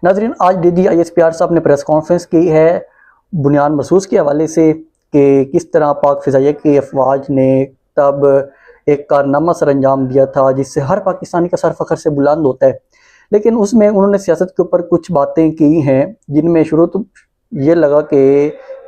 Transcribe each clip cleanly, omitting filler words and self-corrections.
नाज़रीन, आज DGISPR साहब ने प्रेस कॉन्फ्रेंस की है बुनियाद महसूस के हवाले से कि किस तरह पाक फ़िज़ाइया की अफवाज ने तब एक कारनामा सर अंजाम दिया था जिससे हर पाकिस्तानी का सर फ़ख्र से बुलंद होता है। लेकिन उसमें उन्होंने सियासत के ऊपर कुछ बातें की हैं जिनमें शुरू तो ये लगा कि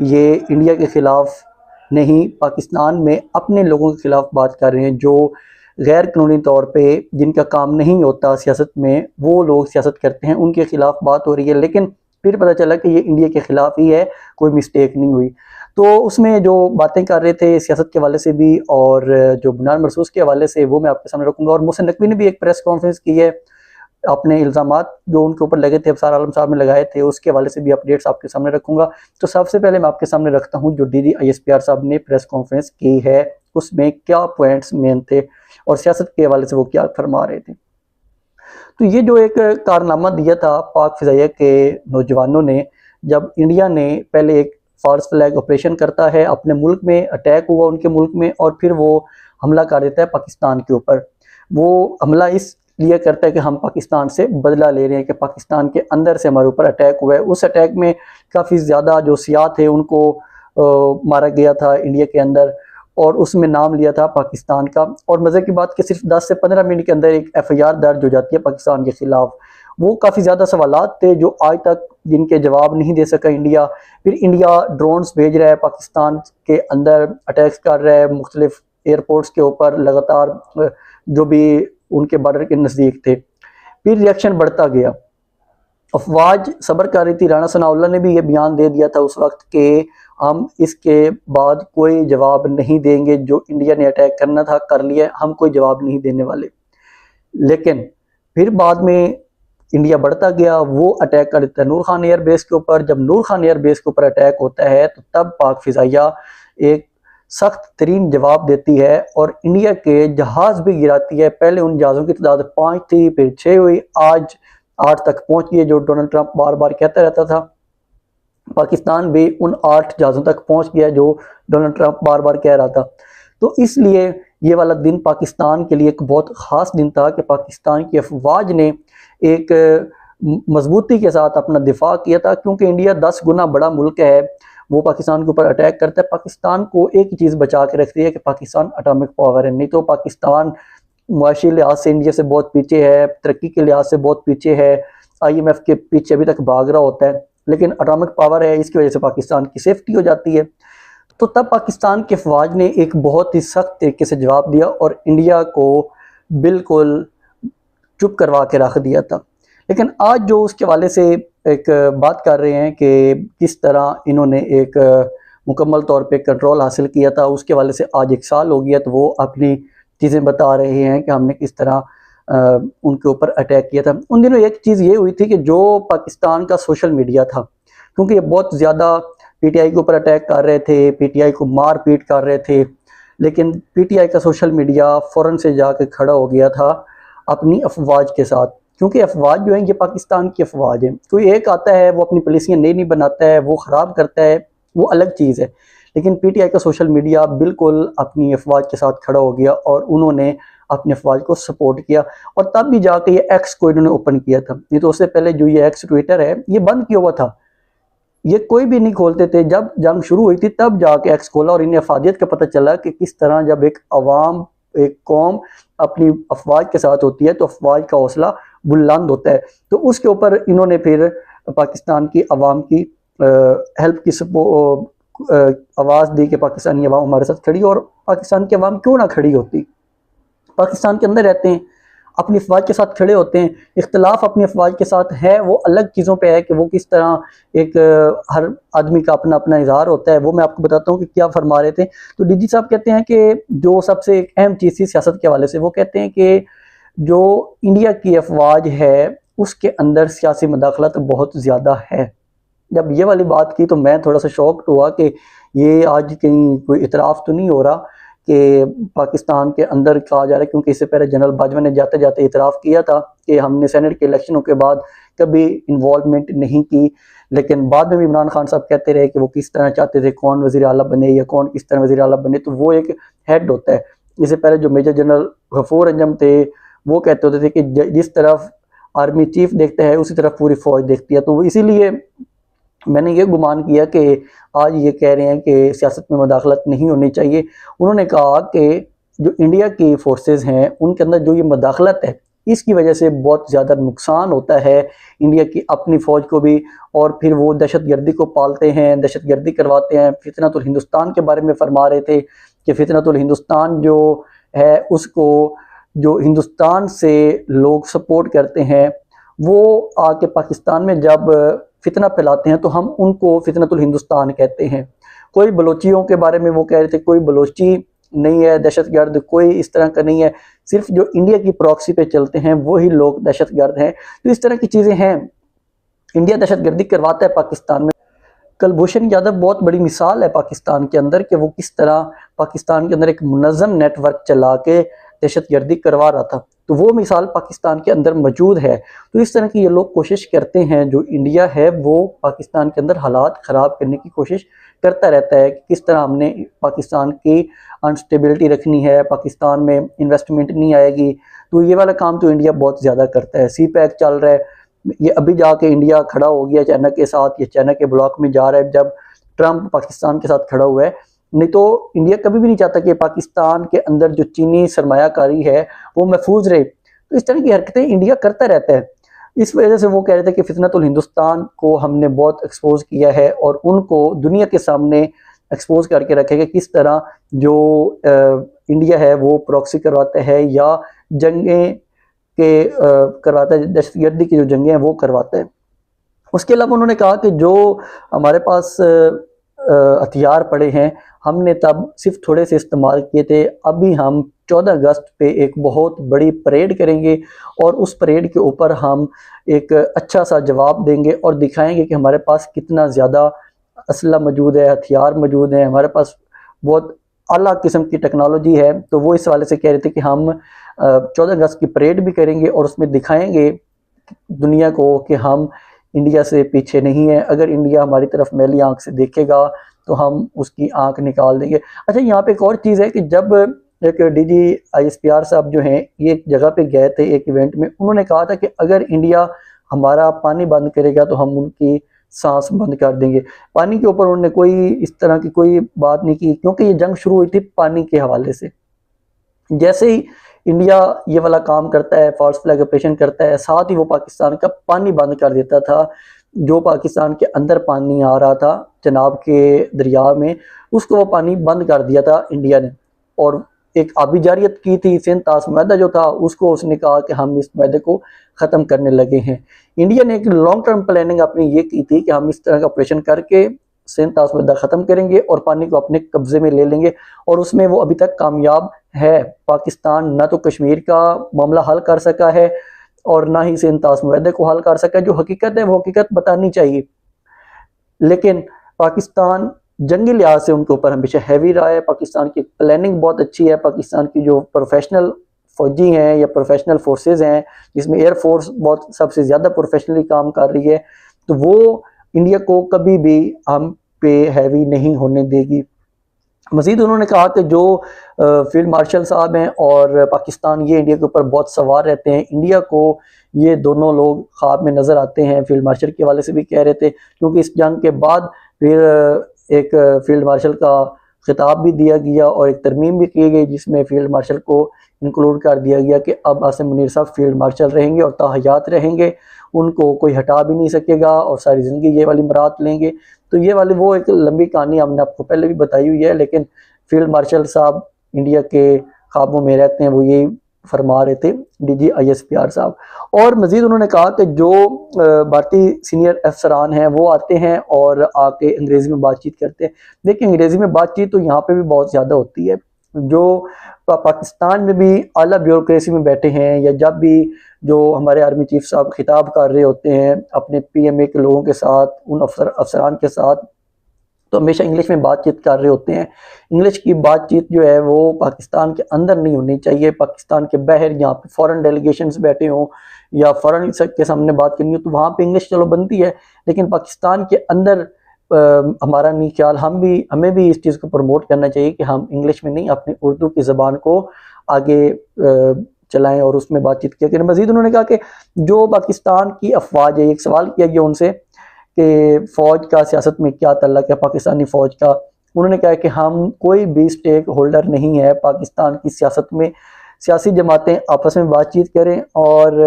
ये इंडिया के ख़िलाफ़ नहीं, पाकिस्तान में अपने लोगों के ख़िलाफ़ बात कर रहे हैं जो गैर कानूनी तौर पे जिनका काम नहीं होता सियासत में, वो लोग सियासत करते हैं, उनके ख़िलाफ़ बात हो रही है। लेकिन फिर पता चला कि ये इंडिया के ख़िलाफ़ ही है, कोई मिस्टेक नहीं हुई। तो उसमें जो बातें कर रहे थे सियासत के हवाले से भी और जो बुनियाद महसूस के हवाले से, वो मैं आपके सामने रखूँगा। और मोहसिन नकवी ने भी एक प्रेस कॉन्फ्रेंस की है, अपने इल्ज़ामात जो उनके ऊपर लगे थे, अफसार आलम साहब ने लगाए थे, उसके हवाले से भी अपडेट्स आपके सामने रखूँगा। तो सबसे पहले मैं आपके सामने रखता हूँ जो DGISPR साहब ने प्रेस कॉन्फ्रेंस की है, उसमें क्या पॉइंट्स मेन थे और सियासत के हवाले से वो क्या फरमा रहे थे। तो ये जो एक कारनामा दिया था पाक फ़िज़ाइया के नौजवानों ने, जब इंडिया ने पहले एक फ़ॉल्स फ्लैग ऑपरेशन करता है, अपने मुल्क में अटैक हुआ उनके मुल्क में, और फिर वो हमला कर देता है पाकिस्तान के ऊपर। वो हमला इसलिए करता है कि हम पाकिस्तान से बदला ले रहे हैं, कि पाकिस्तान के अंदर से हमारे ऊपर अटैक हुआ है। उस अटैक में काफ़ी ज़्यादा जो सियाह थे उनको मारा गया था इंडिया के अंदर, और उसमें नाम लिया था पाकिस्तान का। और मज़े की बात कि सिर्फ 10 से 15 मिनट के अंदर एक FIR दर्ज हो जाती है पाकिस्तान के ख़िलाफ़। वो काफ़ी ज़्यादा सवालात थे जो आज तक जिनके जवाब नहीं दे सका इंडिया। फिर इंडिया ड्रोन्स भेज रहा है, पाकिस्तान के अंदर अटैक्स कर रहा है मुख्तलिफ एयरपोर्ट्स के ऊपर लगातार, जो भी उनके बॉर्डर के नज़दीक थे। फिर रिएक्शन बढ़ता गया, अफवाज सब्र कर रही थी। राना सनाउल्लाह ने भी ये बयान दे दिया था उस वक्त कि हम इसके बाद कोई जवाब नहीं देंगे, जो इंडिया ने अटैक करना था कर लिया, हम कोई जवाब नहीं देने वाले। लेकिन फिर बाद में इंडिया बढ़ता गया, वो अटैक कर देता है नूर खान एयर बेस के ऊपर। जब नूर खान एयर बेस के ऊपर अटैक होता है तो तब पाक फ़िज़ाइया एक सख्त तरीन जवाब देती है और इंडिया के जहाज़ भी गिराती है। पहले उन जहाज़ों की तादाद 5 थी, फिर 6 हुई, आज 8 तक पहुंच गई, जो डोनाल्ड ट्रंप बार बार कहता रहता था। पाकिस्तान भी उन 8 जहाज़ों तक पहुंच गया जो डोनाल्ड ट्रंप बार बार कह रहा था। तो इसलिए ये वाला दिन पाकिस्तान के लिए एक बहुत ख़ास दिन था कि पाकिस्तान की अफवाज ने एक मजबूती के साथ अपना दिफा किया था, क्योंकि इंडिया 10 गुना बड़ा मुल्क है, वो पाकिस्तान के ऊपर अटैक करता है। पाकिस्तान को एक ही चीज़ बचा के रखती है कि पाकिस्तान एटॉमिक पावर है, नहीं तो पाकिस्तान मुआशी लिहाज से इंडिया से बहुत पीछे है, तरक्की के लिहाज से बहुत पीछे है, IMF के पीछे अभी तक भाग रहा होता है। लेकिन एटॉमिक पावर है, इसकी वजह से पाकिस्तान की सेफ्टी हो जाती है। तो तब पाकिस्तान के अफवाज ने एक बहुत ही सख्त तरीके से जवाब दिया और इंडिया को बिल्कुल चुप करवा के रख दिया था। लेकिन आज जो उसके हवाले से एक बात कर रहे हैं कि किस तरह इन्होंने एक मुकम्मल तौर पे कंट्रोल हासिल किया था, उसके हवाले से आज 1 साल हो गया, तो वो अपनी चीज़ें बता रहे हैं कि हमने किस तरह उनके ऊपर अटैक किया था। उन दिनों एक चीज़ ये हुई थी कि जो पाकिस्तान का सोशल मीडिया था, क्योंकि ये बहुत ज़्यादा PTI के ऊपर अटैक कर रहे थे, PTI को मार पीट कर रहे थे, लेकिन PTI का सोशल मीडिया फ़ौरन से जाके खड़ा हो गया था अपनी अफवाज के साथ, क्योंकि अफवाज जो है ये पाकिस्तान की अफवाज है। कोई एक आता है वो अपनी पॉलिसियाँ नई बनाता है, वो ख़राब करता है, वो अलग चीज़ है। लेकिन PTI का सोशल मीडिया बिल्कुल अपनी अफवाज के साथ खड़ा हो गया और उन्होंने अपने अफवाज को सपोर्ट किया, और तब भी जाके ये X को इन्होंने ओपन किया था। नहीं तो उससे पहले जो ये X ट्विटर है ये बंद किया हुआ था, ये कोई भी नहीं खोलते थे। जब जंग शुरू हुई थी तब जाके X खोला और इन्हें अफादियत का पता चला कि किस तरह जब एक अवाम, एक कौम अपनी अफवाज के साथ होती है तो अफवाज का हौसला बुलंद होता है। तो उसके ऊपर इन्होंने फिर पाकिस्तान की अवाम की हेल्प की आवाज़ दी कि पाकिस्तानी अवाम हमारे साथ खड़ी, और पाकिस्तान की अवाम क्यों ना खड़ी होती। पाकिस्तान के अंदर रहते हैं, अपनी अफवाज के साथ खड़े होते हैं। इख्तलाफ अपनी अफवाज के साथ है, वो अलग चीज़ों पे है कि वो किस तरह एक हर आदमी का अपना अपना इजहार होता है। वो मैं आपको बताता हूँ कि क्या फरमा रहे थे। तो DG साहब कहते हैं कि जो सबसे एक अहम चीज़ थी सियासत के हवाले से, वो कहते हैं कि जो इंडिया की अफवाज है उसके अंदर सियासी मदाखलत बहुत ज़्यादा है। जब ये वाली बात की तो मैं थोड़ा सा शॉक्ड हुआ कि ये आज कहीं कोई इतराफ़ तो नहीं हो रहा कि पाकिस्तान के अंदर कहा जा रहा है, क्योंकि इससे पहले जनरल बाजवा ने जाते जाते इतराफ़ किया था कि हमने सेनेट के इलेक्शनों के बाद कभी इन्वॉल्वमेंट नहीं की। लेकिन बाद में भी इमरान खान साहब कहते रहे कि वो किस तरह चाहते थे, कौन वज़ीर आला बने या कौन किस तरह वज़ीर आला बने, तो वो एक हेड होता है। इससे पहले जो मेजर जनरल गफूर अंजम थे वो कहते होते थे कि जिस तरफ आर्मी चीफ देखता है उसी तरह पूरी फौज देखती है। तो इसीलिए मैंने ये गुमान किया कि आज ये कह रहे हैं कि सियासत में मदाखलत नहीं होनी चाहिए। उन्होंने कहा कि जो इंडिया की फोर्सेस हैं उनके अंदर जो ये मदाखलत है इसकी वजह से बहुत ज़्यादा नुकसान होता है इंडिया की अपनी फ़ौज को भी, और फिर वो दहशतगर्दी को पालते हैं, दहशतगर्दी करवाते हैं। फितनतुल हिंदुस्तान के बारे में फरमा रहे थे कि फितनतुल हिंदुस्तान जो है उसको जो हिंदुस्तान से लोग सपोर्ट करते हैं वो आके पाकिस्तान में जब फितना फैलाते हैं तो हम उनको फितनतुल हिंदुस्तान कहते हैं। कोई बलोचियों के बारे में वो कह रहे थे कोई बलोची नहीं है दहशतगर्द, कोई इस तरह का नहीं है, सिर्फ जो इंडिया की प्रॉक्सी पे चलते हैं वही लोग दहशतगर्द हैं। तो इस तरह की चीज़ें हैं। इंडिया दहशतगर्दी करवाता है पाकिस्तान में। कुलभूषण यादव बहुत बड़ी मिसाल है पाकिस्तान के अंदर कि वो किस तरह पाकिस्तान के अंदर एक मुनज़्ज़म नेटवर्क चला के दहशतगर्दी करवा रहा था। तो वो मिसाल पाकिस्तान के अंदर मौजूद है। तो इस तरह की ये लोग कोशिश करते हैं, जो इंडिया है वो पाकिस्तान के अंदर हालात ख़राब करने की कोशिश करता रहता है कि किस तरह हमने पाकिस्तान की अनस्टेबिलिटी रखनी है, पाकिस्तान में इन्वेस्टमेंट नहीं आएगी। तो ये वाला काम तो इंडिया बहुत ज़्यादा करता है। सी पैक चल रहा है, ये अभी जाके इंडिया खड़ा हो गया चाइना के साथ, ये चाइना के ब्लॉक में जा रहा है जब ट्रंप पाकिस्तान के साथ खड़ा हुआ है। नहीं तो इंडिया कभी भी नहीं चाहता कि पाकिस्तान के अंदर जो चीनी सरमायाकारी है वो महफूज रहे। तो इस तरह की हरकतें इंडिया करता रहता है। इस वजह से वो कह रहे थे कि फितनतुल हिंदुस्तान को हमने बहुत एक्सपोज किया है और उनको दुनिया के सामने एक्सपोज करके रखेगा किस तरह जो इंडिया है वो प्रॉक्सी करवाता है या जंगें के करवाता है, दहशतगर्दी की जो जंगें हैं वो करवाता है। उसके अलावा उन्होंने कहा कि जो हमारे पास हथियार पड़े हैं हमने तब सिर्फ थोड़े से इस्तेमाल किए थे, अभी हम 14 अगस्त पे एक बहुत बड़ी परेड करेंगे और उस परेड के ऊपर हम एक अच्छा सा जवाब देंगे और दिखाएंगे कि हमारे पास कितना ज़्यादा असला मौजूद है, हथियार मौजूद हैं, हमारे पास बहुत आला किस्म की टेक्नोलॉजी है। तो वो इस वाले से कह रहे थे कि हम 14 अगस्त की परेड भी करेंगे और उसमें दिखाएंगे दुनिया को कि हम इंडिया से पीछे नहीं है। अगर इंडिया हमारी तरफ मैली आंख से देखेगा तो हम उसकी आंख निकाल देंगे। अच्छा, यहाँ पे एक और चीज़ है कि जब एक डीजी ISPR साहब जो हैं ये एक जगह पे गए थे एक इवेंट में, उन्होंने कहा था कि अगर इंडिया हमारा पानी बंद करेगा तो हम उनकी सांस बंद कर देंगे। पानी के ऊपर उन्होंने कोई इस तरह की कोई बात नहीं की, क्योंकि ये जंग शुरू हुई थी पानी के हवाले से। जैसे ही इंडिया ये वाला काम करता है, फॉल्स फ्लैग ऑपरेशन करता है, साथ ही वो पाकिस्तान का पानी बंद कर देता था। जो पाकिस्तान के अंदर पानी आ रहा था चनाब के दरिया में, उसको वो पानी बंद कर दिया था इंडिया ने। और एक आबिजारियत की थी, सिंध तास माहदा जो था उसको उसने कहा कि हम इस माहदे को ख़त्म करने लगे हैं। इंडिया ने एक लॉन्ग टर्म प्लानिंग अपनी ये की थी कि हम इस तरह का ऑपरेशन करके सिंध तास माहदा ख़त्म करेंगे और पानी को अपने कब्जे में ले लेंगे, और उसमें वो अभी तक कामयाब है। पाकिस्तान ना तो कश्मीर का मामला हल कर सका है और ना ही सिंध तास माहदे को हल कर सका है। जो हकीकत है वो हकीकत बतानी चाहिए, लेकिन पाकिस्तान जंगी लिहाज से उनके ऊपर हमेशा हैवी रहा है। पाकिस्तान की प्लानिंग बहुत अच्छी है, पाकिस्तान की जो प्रोफेशनल फौजी हैं या प्रोफेशनल फोर्सेस हैं जिसमें एयर फोर्स बहुत सबसे ज़्यादा प्रोफेशनली काम कर रही है, तो वो इंडिया को कभी भी हम पे हैवी नहीं होने देगी। मज़ीद उन्होंने कहा कि जो फील्ड मार्शल साहब हैं और पाकिस्तान, ये इंडिया के ऊपर बहुत सवार रहते हैं। इंडिया को ये दोनों लोग ख्वाब में नज़र आते हैं। फील्ड मार्शल के हवाले से भी कह रहे थे, क्योंकि इस जंग के बाद फिर एक फील्ड मार्शल का खिताब भी दिया गया और एक तरमीम भी की गई जिसमें फील्ड मार्शल को इंक्लूड कर दिया गया कि अब आसिम मुनीर साहब फील्ड मार्शल रहेंगे और ताहयात रहेंगे, उनको कोई हटा भी नहीं सकेगा और सारी ज़िंदगी ये वाली मरात लेंगे। तो ये वाली वो एक लंबी कहानी हमने आपको पहले भी बताई हुई है, लेकिन फील्ड मार्शल साहब इंडिया के ख्वाबों में रहते हैं, वो यही फरमा रहे थे डीजी ISPR साहब। और मज़ीद उन्होंने कहा कि जो भारतीय सीनियर अफसरान हैं वो आते हैं और आके अंग्रेज़ी में बातचीत करते हैं। देखिए, अंग्रेज़ी में बातचीत तो यहाँ पे भी बहुत ज़्यादा होती है। जो पाकिस्तान में भी आला ब्यूरोक्रेसी में बैठे हैं या जब भी जो हमारे आर्मी चीफ साहब खिताब कर रहे होते हैं अपने PMA के लोगों के साथ, उन अफसरान के साथ, तो हमेशा इंग्लिश में बातचीत कर रहे होते हैं। इंग्लिश की बातचीत जो है वो पाकिस्तान के अंदर नहीं होनी चाहिए। पाकिस्तान के बाहर जहाँ पे फॉरेन डेलीगेशंस बैठे हों या फॉरेन के सामने बात करनी हो तो वहाँ पे इंग्लिश चलो बनती है, लेकिन पाकिस्तान के अंदर हमारा नहीं ख्याल, हमें भी इस चीज़ को प्रमोट करना चाहिए कि हम इंग्लिश में नहीं अपनी उर्दू की ज़बान को आगे चलाएं और उसमें बातचीत किया कि मजीद उन्होंने कहा कि जो पाकिस्तान की अफवाज है, एक सवाल किया गया उनसे कि फ़ौज का सियासत में क्या तल्लक है पाकिस्तानी फ़ौज का। उन्होंने कहा कि हम कोई भी स्टेक होल्डर नहीं है पाकिस्तान की सियासत में, सियासी जमातें आपस में बातचीत करें और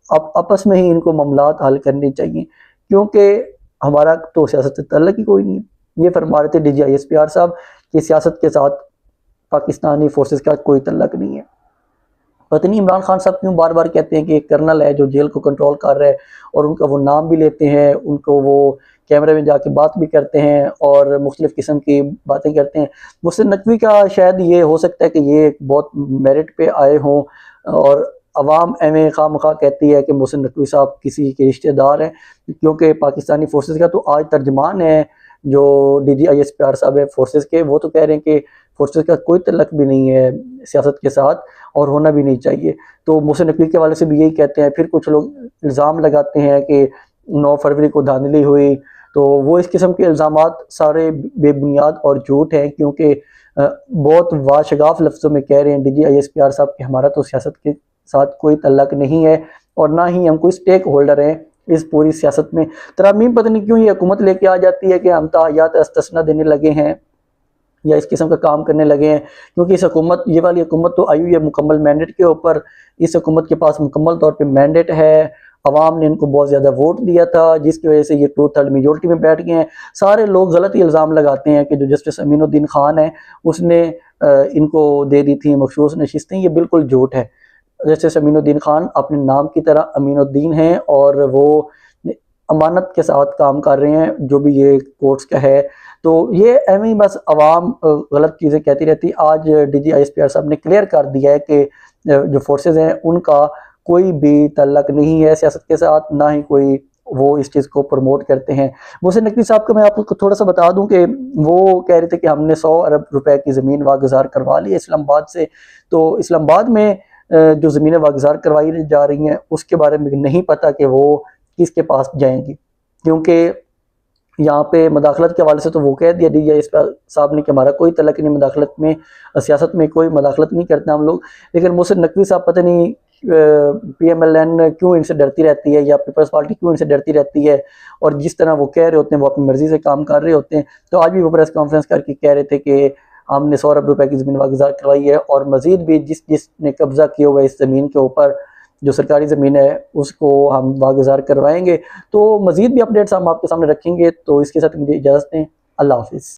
आपस में ही इनको मामलात हल करने चाहिए, क्योंकि हमारा तो सियासत से तल्लक ही कोई नहीं है। ये फरमा रहे थे DGISPR साहब कि सियासत के साथ पाकिस्तानी फोर्सेस का कोई तल्लक नहीं है। पता नहीं इमरान खान साहब क्यों बार बार कहते हैं कि एक कर्नल है जो जेल को कंट्रोल कर रहा है, और उनका वो नाम भी लेते हैं, उनको वो कैमरे में जाके बात भी करते हैं और मुख्तलिफ़ किस्म की बातें करते हैं। मुहसिन नकवी का शायद ये हो सकता है कि ये बहुत मेरिट पे आए हों, और अवाम एवं खामखा कहती है कि मुहसिन नकवी साहब किसी के रिश्तेदार हैं, क्योंकि पाकिस्तानी फोर्सेस का तो आज तर्जमान है जो DGISPR साहब है फोर्सेस के, वो तो कह रहे हैं कि फोर्सेस का कोई तल्लक भी नहीं है सियासत के साथ और होना भी नहीं चाहिए। तो मुहसिन नकवी के हवाले से भी यही कहते हैं। फिर कुछ लोग इल्ज़ाम लगाते हैं कि 9 फरवरी को धांधली हुई, तो वो इस किस्म के इल्ज़ामात सारे बेबुनियाद और झूठ हैं, क्योंकि बहुत वाशगाफ लफ्ज़ों में कह रहे हैं DGISPR साहब कि हमारा तो सियासत के साथ कोई तल्लक नहीं है और ना ही हम कोई स्टेक होल्डर हैं इस पूरी सियासत में। तरामीम पता नहीं क्यों ये हुकूमत लेके आ जाती है कि हम ताहयात इस्तिस्ना देने लगे हैं या इस किस्म का काम करने लगे हैं, क्योंकि इस हुकूमत, ये वाली हुकूमत तो आई हुई है मुकम्मल मैंडेट के ऊपर। इस हुकूमत के पास मुकम्मल तौर पे मैंडेट है, अवाम ने इनको बहुत ज़्यादा वोट दिया था, जिसकी वजह से ये 2/3 मेजोरिटी में बैठ गए हैं। सारे लोग गलत ही इल्ज़ाम लगाते हैं कि जो जस्टिस अमीनुद्दीन खान है उसने इनको दे दी थी मखसूस नशिस्तें। ये बिल्कुल झूठ है। जस्टिस अमीनुद्दीन खान अपने नाम की तरह अमीनुद्दीन हैं और वो अमानत के साथ काम कर रहे हैं, जो भी ये कोर्ट्स का है। तो ये एवं ही बस अवाम गलत चीज़ें कहती रहती। आज DGISPR साहब ने क्लियर कर दिया है कि जो फोर्सेस हैं उनका कोई भी तल्लक नहीं है सियासत के साथ, ना ही कोई वो इस चीज़ को प्रमोट करते हैं। मुहसिन नकवी साहब को मैं आपको थोड़ा सा बता दूं कि वो कह रहे थे कि हमने 100 अरब रुपए की ज़मीन वागुज़ार करवा ली है इस्लामाबाद से। तो इस्लामाबाद में जो ज़मीनें वागुज़ार करवाई जा रही हैं उसके बारे में नहीं पता कि वो किसके पास जाएंगी, क्योंकि यहाँ पे मदाखलत के हवाले से तो वो कह दिया DGISPR साहब ने कि हमारा कोई तल्लक नहीं मदाखलत में, सियासत में कोई मदाखलत नहीं करते हम लोग। लेकिन मुहसिन नकवी साहब पता नहीं PMLN क्यों इनसे डरती रहती है या पीपल्स पार्टी क्यों इनसे डरती रहती है, और जिस तरह वो कह रहे होते हैं वो अपनी मर्जी से काम कर रहे होते हैं। तो आज भी वो प्रेस कॉन्फ्रेंस करके कह रहे थे कि हमने 100 अरब रुपए की ज़मीन वागुज़ार करवाई है, और मज़ीद भी जिसने कब्ज़ा किया हुआ है इस ज़मीन के ऊपर, जो सरकारी ज़मीन है, उसको हम वागुज़ार करवाएंगे। तो मज़ीद भी अपडेट्स हम आपके सामने रखेंगे। तो इसके साथ मुझे इजाज़त दें। अल्लाह हाफ़िज़।